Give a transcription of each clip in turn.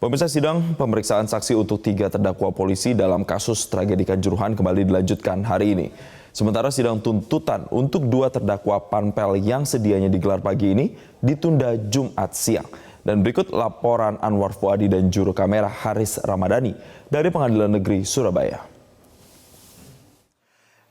Pemirsa, sidang pemeriksaan saksi untuk 3 terdakwa polisi dalam kasus tragedi Kanjuruhan kembali dilanjutkan hari ini. Sementara sidang tuntutan untuk 2 terdakwa Panpel yang sedianya digelar pagi ini ditunda Jumat siang. Dan berikut laporan Anwar Fuadi dan juru kamera Haris Ramadhani dari Pengadilan Negeri Surabaya.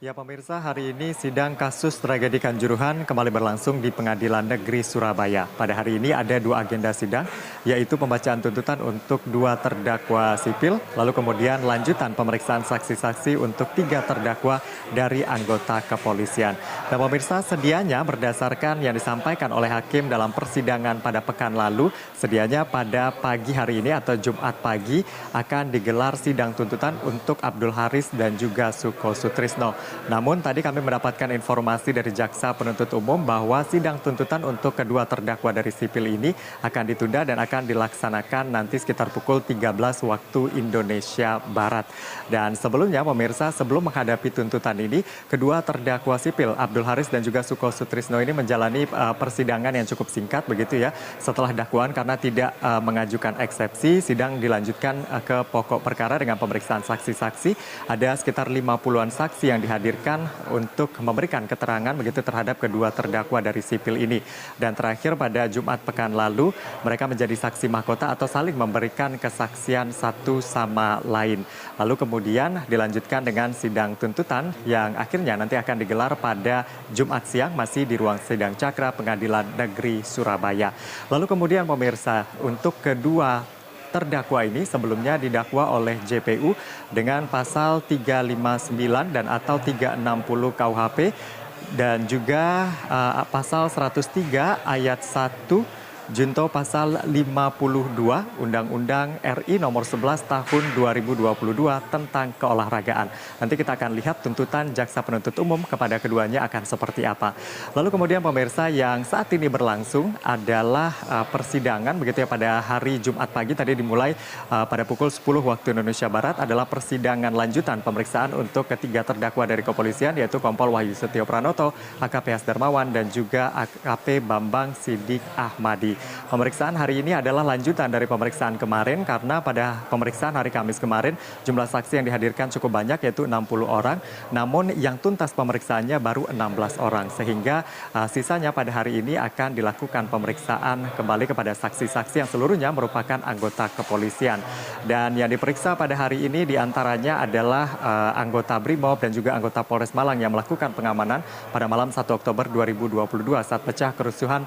Ya pemirsa, hari ini sidang kasus tragedi Kanjuruhan kembali berlangsung di Pengadilan Negeri Surabaya. Pada hari ini ada 2 agenda sidang, yaitu pembacaan tuntutan untuk 2 terdakwa sipil, lalu kemudian lanjutan pemeriksaan saksi-saksi untuk 3 terdakwa dari anggota kepolisian. Dan pemirsa, sedianya berdasarkan yang disampaikan oleh hakim dalam persidangan pada pekan lalu, sedianya pada pagi hari ini atau Jumat pagi akan digelar sidang tuntutan untuk Abdul Haris dan juga Suko Sutrisno. Namun tadi kami mendapatkan informasi dari jaksa penuntut umum bahwa sidang tuntutan untuk kedua terdakwa dari sipil ini akan ditunda dan akan dilaksanakan nanti sekitar pukul 13 waktu Indonesia Barat. Dan sebelumnya pemirsa, sebelum menghadapi tuntutan ini, kedua terdakwa sipil Abdul Haris dan juga Suko Sutrisno ini menjalani persidangan yang cukup singkat begitu ya. Setelah dakwaan karena tidak mengajukan eksepsi, sidang dilanjutkan ke pokok perkara dengan pemeriksaan saksi-saksi. Ada sekitar 50-an saksi yang dihadirkan untuk memberikan keterangan begitu terhadap kedua terdakwa dari sipil ini. Dan terakhir pada Jumat pekan lalu mereka menjadi saksi mahkota atau saling memberikan kesaksian satu sama lain. Lalu kemudian dilanjutkan dengan sidang tuntutan yang akhirnya nanti akan digelar pada Jumat siang masih di ruang sidang Cakra Pengadilan Negeri Surabaya. Lalu kemudian pemirsa, untuk kedua terdakwa ini sebelumnya didakwa oleh JPU dengan pasal 359 dan atau 360 KUHP dan juga pasal 103 ayat 1 junto pasal 52 Undang-Undang RI nomor 11 tahun 2022 tentang keolahragaan. Nanti kita akan lihat tuntutan jaksa penuntut umum kepada keduanya akan seperti apa. Lalu kemudian pemirsa, yang saat ini berlangsung adalah persidangan begitu ya pada hari Jumat pagi tadi dimulai pada pukul 10 waktu Indonesia Barat adalah persidangan lanjutan pemeriksaan untuk ketiga terdakwa dari kepolisian yaitu Kompol Wahyu Setio Pranoto, AKP Darmawan dan juga AKP Bambang Sidik Ahmadi. Pemeriksaan hari ini adalah lanjutan dari pemeriksaan kemarin karena pada pemeriksaan hari Kamis kemarin jumlah saksi yang dihadirkan cukup banyak yaitu 60 orang. Namun yang tuntas pemeriksaannya baru 16 orang sehingga sisanya pada hari ini akan dilakukan pemeriksaan kembali kepada saksi-saksi yang seluruhnya merupakan anggota kepolisian. Dan yang diperiksa pada hari ini diantaranya adalah anggota Brimob dan juga anggota Polres Malang yang melakukan pengamanan pada malam 1 Oktober 2022 saat pecah kerusuhan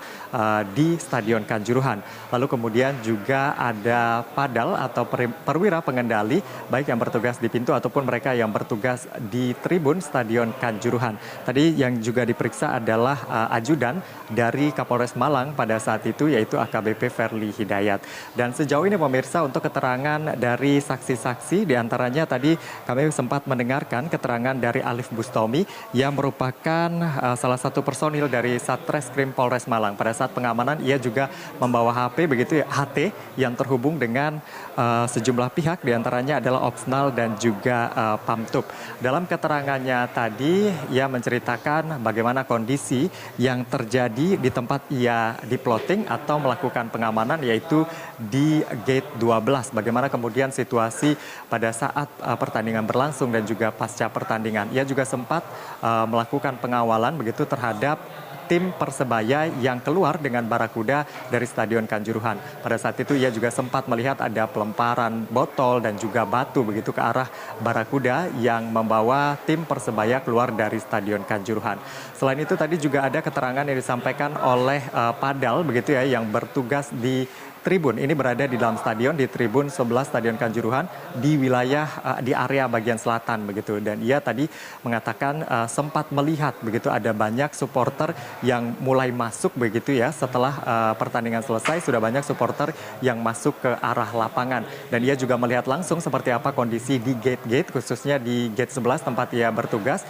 di Stadion Kanjuruhan. Lalu kemudian juga ada padal atau perwira pengendali baik yang bertugas di pintu ataupun mereka yang bertugas di tribun Stadion Kanjuruhan. Tadi yang juga diperiksa adalah ajudan dari Kapolres Malang pada saat itu yaitu AKBP Verly Hidayat. Dan sejauh ini pemirsa untuk keterangan dari saksi-saksi diantaranya tadi kami sempat mendengarkan keterangan dari Alif Bustomi yang merupakan salah satu personil dari Satreskrim Polres Malang. Pada saat pengamanan ia juga membawa HP begitu ya, HT yang terhubung dengan sejumlah pihak diantaranya adalah Opsnal dan juga Pamtup. Dalam keterangannya tadi ia menceritakan bagaimana kondisi yang terjadi di tempat ia diploting atau melakukan pengamanan yaitu di gate 12. Bagaimana kemudian situasi pada saat pertandingan berlangsung dan juga pasca pertandingan. Ia juga sempat melakukan pengawalan begitu terhadap tim Persebaya yang keluar dengan barakuda dari Stadion Kanjuruhan. Pada saat itu ia juga sempat melihat ada pelemparan botol dan juga batu begitu ke arah barakuda yang membawa tim Persebaya keluar dari Stadion Kanjuruhan. Selain itu tadi juga ada keterangan yang disampaikan oleh padal begitu ya yang bertugas di tribun. Ini berada di dalam stadion di tribun 11 Stadion Kanjuruhan di wilayah di area bagian selatan begitu. Dan ia tadi mengatakan sempat melihat begitu ada banyak supporter yang mulai masuk begitu ya setelah pertandingan selesai sudah banyak supporter yang masuk ke arah lapangan. Dan ia juga melihat langsung seperti apa kondisi di gate-gate khususnya di gate 11 tempat ia bertugas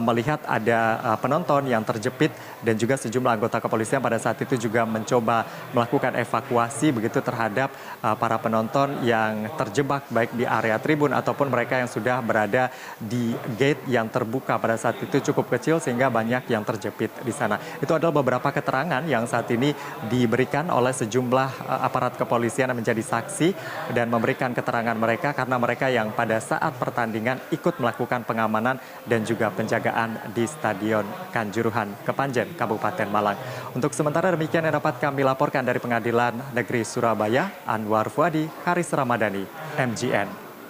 melihat ada penonton yang terjepit dan juga sejumlah anggota kepolisian pada saat itu juga mencoba melakukan evakuasi begitu terhadap para penonton yang terjebak baik di area tribun ataupun mereka yang sudah berada di gate yang terbuka pada saat itu cukup kecil sehingga banyak yang terjepit di sana. Itu adalah beberapa keterangan yang saat ini diberikan oleh sejumlah aparat kepolisian yang menjadi saksi dan memberikan keterangan mereka karena mereka yang pada saat pertandingan ikut melakukan pengamanan dan juga penjagaan di Stadion Kanjuruhan Kepanjen, Kabupaten Malang. Untuk sementara demikian yang dapat kami laporkan dari Pengadilan Negeri Surabaya, Anwar Fuadi, Haris Ramadhani, MGN.